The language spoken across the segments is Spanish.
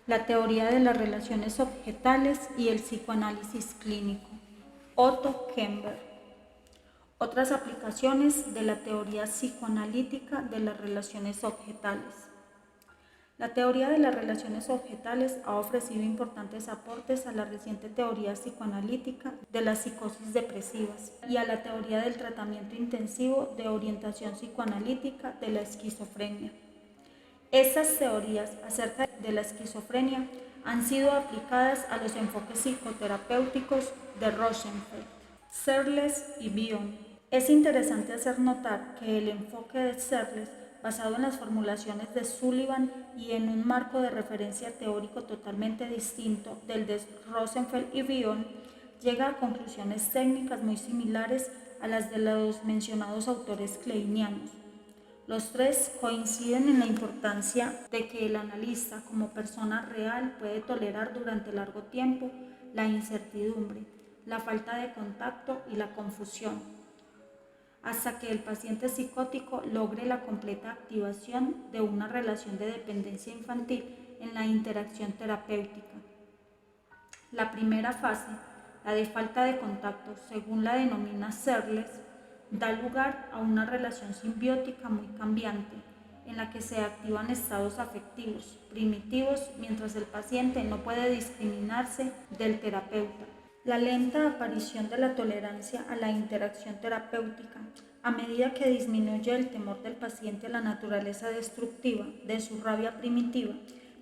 la teoría de las relaciones objetales y el psicoanálisis clínico. Otto Kemper. Otras aplicaciones de la teoría psicoanalítica de las relaciones objetales. La teoría de las relaciones objetales ha ofrecido importantes aportes a la reciente teoría psicoanalítica de las psicosis depresivas y a la teoría del tratamiento intensivo de orientación psicoanalítica de la esquizofrenia. Estas teorías acerca de la esquizofrenia han sido aplicadas a los enfoques psicoterapéuticos de Rosenfeld, Searles y Bion. Es interesante hacer notar que el enfoque de Searles, basado en las formulaciones de Sullivan y en un marco de referencia teórico totalmente distinto del de Rosenfeld y Bion, llega a conclusiones técnicas muy similares a las de los mencionados autores kleinianos. Los tres coinciden en la importancia de que el analista, como persona real, puede tolerar durante largo tiempo la incertidumbre, la falta de contacto y la confusión, hasta que el paciente psicótico logre la completa activación de una relación de dependencia infantil en la interacción terapéutica. La primera fase, la de falta de contacto, según la denomina Searles, da lugar a una relación simbiótica muy cambiante, en la que se activan estados afectivos primitivos mientras el paciente no puede discriminarse del terapeuta. La lenta aparición de la tolerancia a la interacción terapéutica, a medida que disminuye el temor del paciente a la naturaleza destructiva de su rabia primitiva,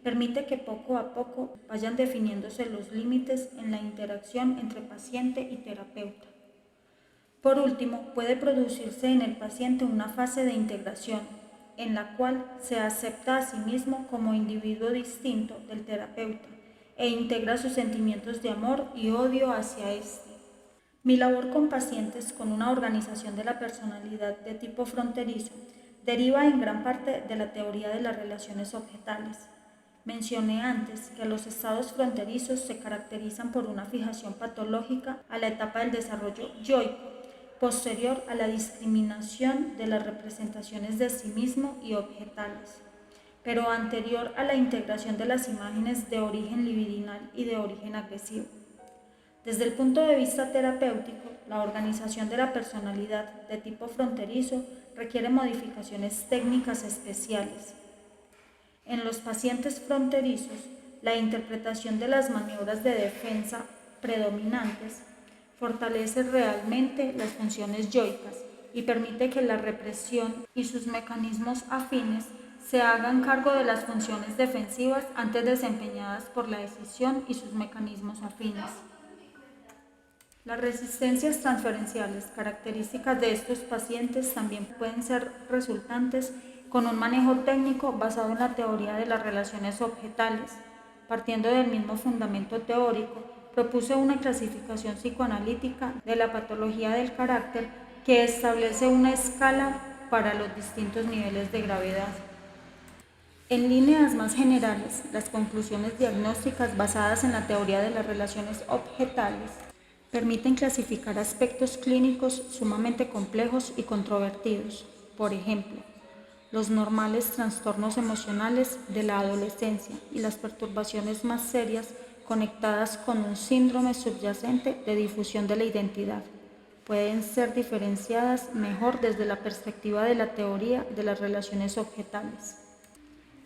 permite que poco a poco vayan definiéndose los límites en la interacción entre paciente y terapeuta. Por último, puede producirse en el paciente una fase de integración, en la cual se acepta a sí mismo como individuo distinto del terapeuta e integra sus sentimientos de amor y odio hacia éste. Mi labor con pacientes con una organización de la personalidad de tipo fronterizo deriva en gran parte de la teoría de las relaciones objetales. Mencioné antes que los estados fronterizos se caracterizan por una fijación patológica a la etapa del desarrollo yoico, posterior a la discriminación de las representaciones de sí mismo y objetales, pero anterior a la integración de las imágenes de origen libidinal y de origen agresivo. Desde el punto de vista terapéutico, la organización de la personalidad de tipo fronterizo requiere modificaciones técnicas especiales. En los pacientes fronterizos, la interpretación de las maniobras de defensa predominantes fortalece realmente las funciones yoicas y permite que la represión y sus mecanismos afines se hagan cargo de las funciones defensivas antes desempeñadas por la decisión y sus mecanismos afines. Las resistencias transferenciales características de estos pacientes también pueden ser resultantes con un manejo técnico basado en la teoría de las relaciones objetales. Partiendo del mismo fundamento teórico, propuse una clasificación psicoanalítica de la patología del carácter que establece una escala para los distintos niveles de gravedad. En líneas más generales, las conclusiones diagnósticas basadas en la teoría de las relaciones objetales permiten clasificar aspectos clínicos sumamente complejos y controvertidos. Por ejemplo, los normales trastornos emocionales de la adolescencia y las perturbaciones más serias conectadas con un síndrome subyacente de difusión de la identidad pueden ser diferenciadas mejor desde la perspectiva de la teoría de las relaciones objetales.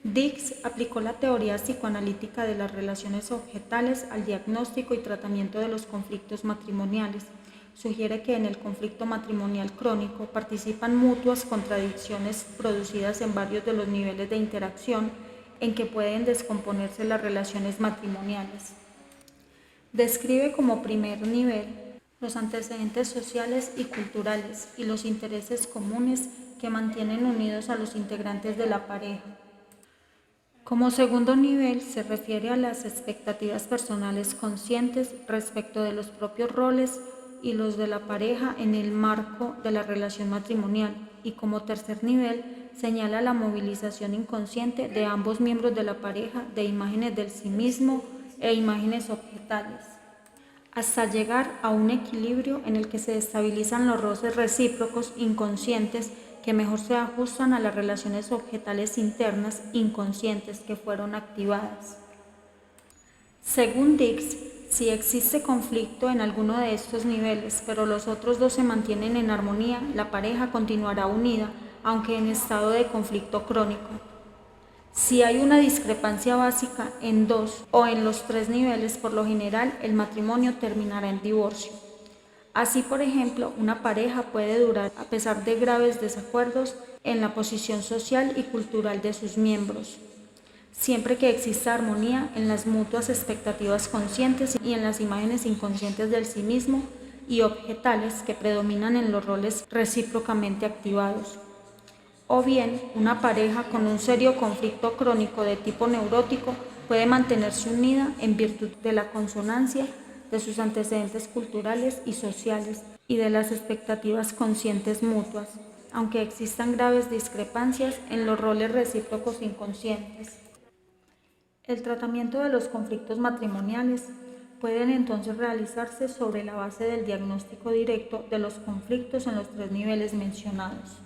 Dix aplicó la teoría psicoanalítica de las relaciones objetales al diagnóstico y tratamiento de los conflictos matrimoniales. Sugiere que en el conflicto matrimonial crónico participan mutuas contradicciones producidas en varios de los niveles de interacción en que pueden descomponerse las relaciones matrimoniales. Describe como primer nivel los antecedentes sociales y culturales y los intereses comunes que mantienen unidos a los integrantes de la pareja. Como segundo nivel se refiere a las expectativas personales conscientes respecto de los propios roles y los de la pareja en el marco de la relación matrimonial, y como tercer nivel señala la movilización inconsciente de ambos miembros de la pareja de imágenes del sí mismo e imágenes objetales, hasta llegar a un equilibrio en el que se estabilizan los roces recíprocos inconscientes que mejor se ajustan a las relaciones objetales internas inconscientes que fueron activadas. Según Dix, si existe conflicto en alguno de estos niveles, pero los otros dos se mantienen en armonía, la pareja continuará unida, aunque en estado de conflicto crónico. Si hay una discrepancia básica en dos o en los tres niveles, por lo general el matrimonio terminará en divorcio. Así, por ejemplo, una pareja puede durar a pesar de graves desacuerdos en la posición social y cultural de sus miembros, siempre que exista armonía en las mutuas expectativas conscientes y en las imágenes inconscientes del sí mismo y objetales que predominan en los roles recíprocamente activados. O bien, una pareja con un serio conflicto crónico de tipo neurótico puede mantenerse unida en virtud de la consonancia de sus antecedentes culturales y sociales y de las expectativas conscientes mutuas, aunque existan graves discrepancias en los roles recíprocos inconscientes. El tratamiento de los conflictos matrimoniales pueden entonces realizarse sobre la base del diagnóstico directo de los conflictos en los tres niveles mencionados.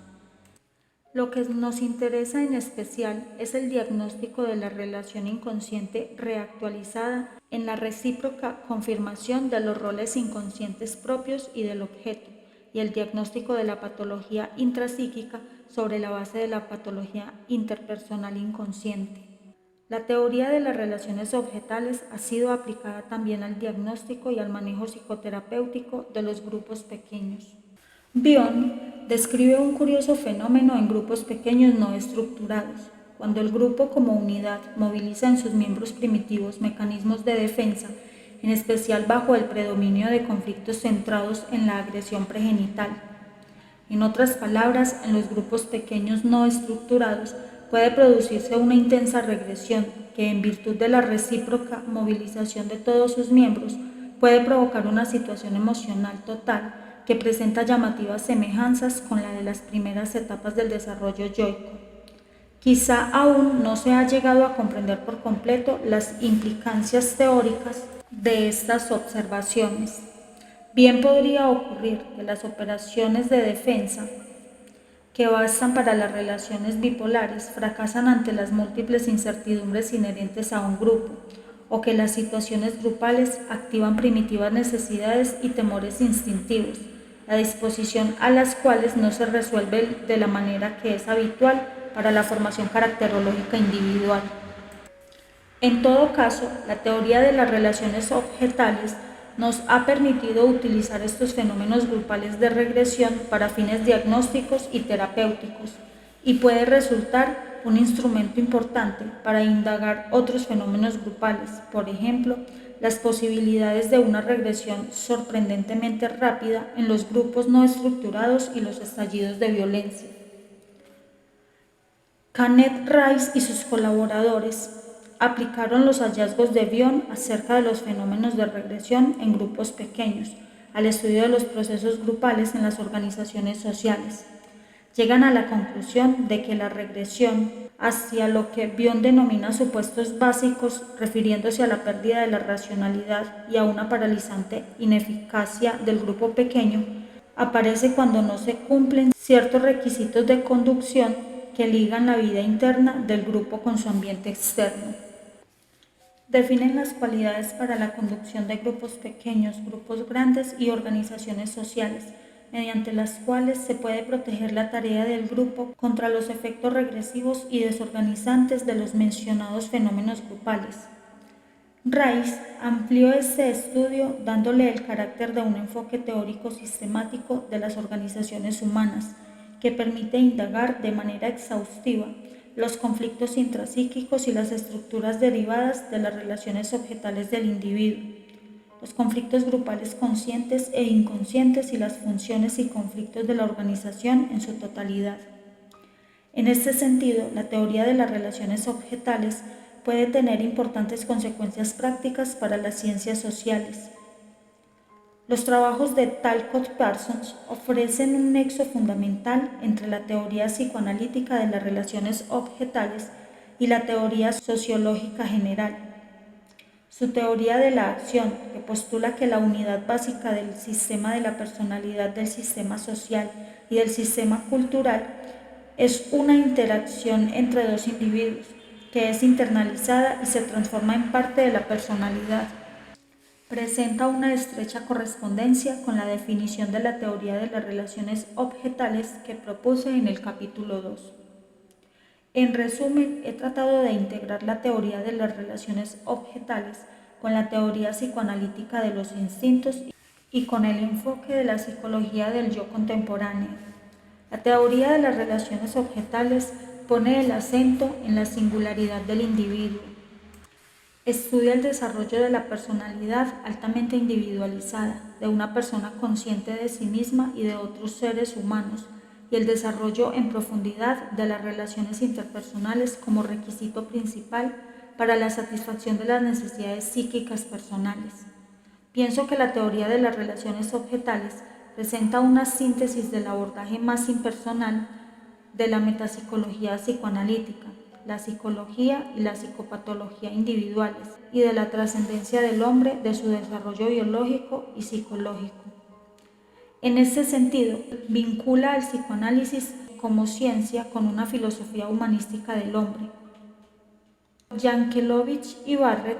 Lo que nos interesa en especial es el diagnóstico de la relación inconsciente reactualizada en la recíproca confirmación de los roles inconscientes propios y del objeto, y el diagnóstico de la patología intrapsíquica sobre la base de la patología interpersonal inconsciente. La teoría de las relaciones objetales ha sido aplicada también al diagnóstico y al manejo psicoterapéutico de los grupos pequeños. Bion describe un curioso fenómeno en grupos pequeños no estructurados, cuando el grupo como unidad moviliza en sus miembros primitivos mecanismos de defensa, en especial bajo el predominio de conflictos centrados en la agresión pregenital. En otras palabras, en los grupos pequeños no estructurados puede producirse una intensa regresión que, en virtud de la recíproca movilización de todos sus miembros, puede provocar una situación emocional total que presenta llamativas semejanzas con la de las primeras etapas del desarrollo yoico. Quizá aún no se ha llegado a comprender por completo las implicancias teóricas de estas observaciones. Bien podría ocurrir que las operaciones de defensa que bastan para las relaciones bipolares fracasan ante las múltiples incertidumbres inherentes a un grupo, o que las situaciones grupales activan primitivas necesidades y temores instintivos, la disposición a las cuales no se resuelve de la manera que es habitual para la formación caracterológica individual. En todo caso, la teoría de las relaciones objetales nos ha permitido utilizar estos fenómenos grupales de regresión para fines diagnósticos y terapéuticos, y puede resultar un instrumento importante para indagar otros fenómenos grupales, por ejemplo, las posibilidades de una regresión sorprendentemente rápida en los grupos no estructurados y los estallidos de violencia. Canet Rice y sus colaboradores aplicaron los hallazgos de Bion acerca de los fenómenos de regresión en grupos pequeños al estudio de los procesos grupales en las organizaciones sociales. Llegan a la conclusión de que la regresión hacia lo que Bion denomina supuestos básicos, refiriéndose a la pérdida de la racionalidad y a una paralizante ineficacia del grupo pequeño, aparece cuando no se cumplen ciertos requisitos de conducción que ligan la vida interna del grupo con su ambiente externo. Definen las cualidades para la conducción de grupos pequeños, grupos grandes y organizaciones sociales, mediante las cuales se puede proteger la tarea del grupo contra los efectos regresivos y desorganizantes de los mencionados fenómenos grupales. Rice amplió este estudio dándole el carácter de un enfoque teórico sistemático de las organizaciones humanas, que permite indagar de manera exhaustiva los conflictos intrapsíquicos y las estructuras derivadas de las relaciones objetales del individuo, los conflictos grupales conscientes e inconscientes y las funciones y conflictos de la organización en su totalidad. En este sentido, la teoría de las relaciones objetales puede tener importantes consecuencias prácticas para las ciencias sociales. Los trabajos de Talcott Parsons ofrecen un nexo fundamental entre la teoría psicoanalítica de las relaciones objetales y la teoría sociológica general. Su teoría de la acción, que postula que la unidad básica del sistema de la personalidad del sistema social y del sistema cultural es una interacción entre dos individuos, que es internalizada y se transforma en parte de la personalidad. Presenta una estrecha correspondencia con la definición de la teoría de las relaciones objetales que propuse en el capítulo 2. En resumen, he tratado de integrar la teoría de las relaciones objetales con la teoría psicoanalítica de los instintos y con el enfoque de la psicología del yo contemporáneo. La teoría de las relaciones objetales pone el acento en la singularidad del individuo. Estudia el desarrollo de la personalidad altamente individualizada, de una persona consciente de sí misma y de otros seres humanos, y el desarrollo en profundidad de las relaciones interpersonales como requisito principal para la satisfacción de las necesidades psíquicas personales. Pienso que la teoría de las relaciones objetales presenta una síntesis del abordaje más impersonal de la metapsicología psicoanalítica, la psicología y la psicopatología individuales, y de la trascendencia del hombre, de su desarrollo biológico y psicológico. En este sentido, vincula al psicoanálisis como ciencia con una filosofía humanística del hombre. Yankelovich y Barrett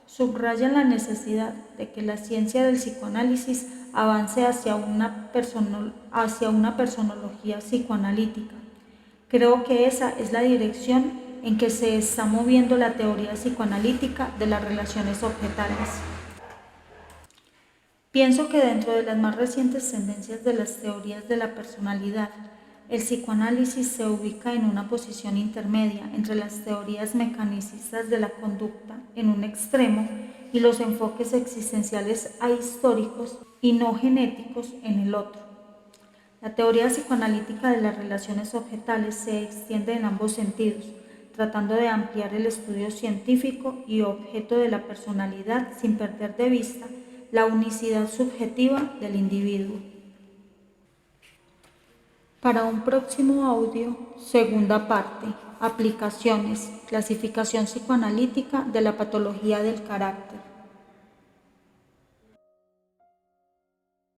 subrayan la necesidad de que la ciencia del psicoanálisis avance hacia una personología psicoanalítica. Creo que esa es la dirección en que se está moviendo la teoría psicoanalítica de las relaciones objetales. Pienso que dentro de las más recientes tendencias de las teorías de la personalidad, el psicoanálisis se ubica en una posición intermedia entre las teorías mecanicistas de la conducta en un extremo y los enfoques existenciales ahistóricos y no genéticos en el otro. La teoría psicoanalítica de las relaciones objetales se extiende en ambos sentidos, tratando de ampliar el estudio científico y objeto de la personalidad sin perder de vista la unicidad subjetiva del individuo. Para un próximo audio, segunda parte, aplicaciones, clasificación psicoanalítica de la patología del carácter.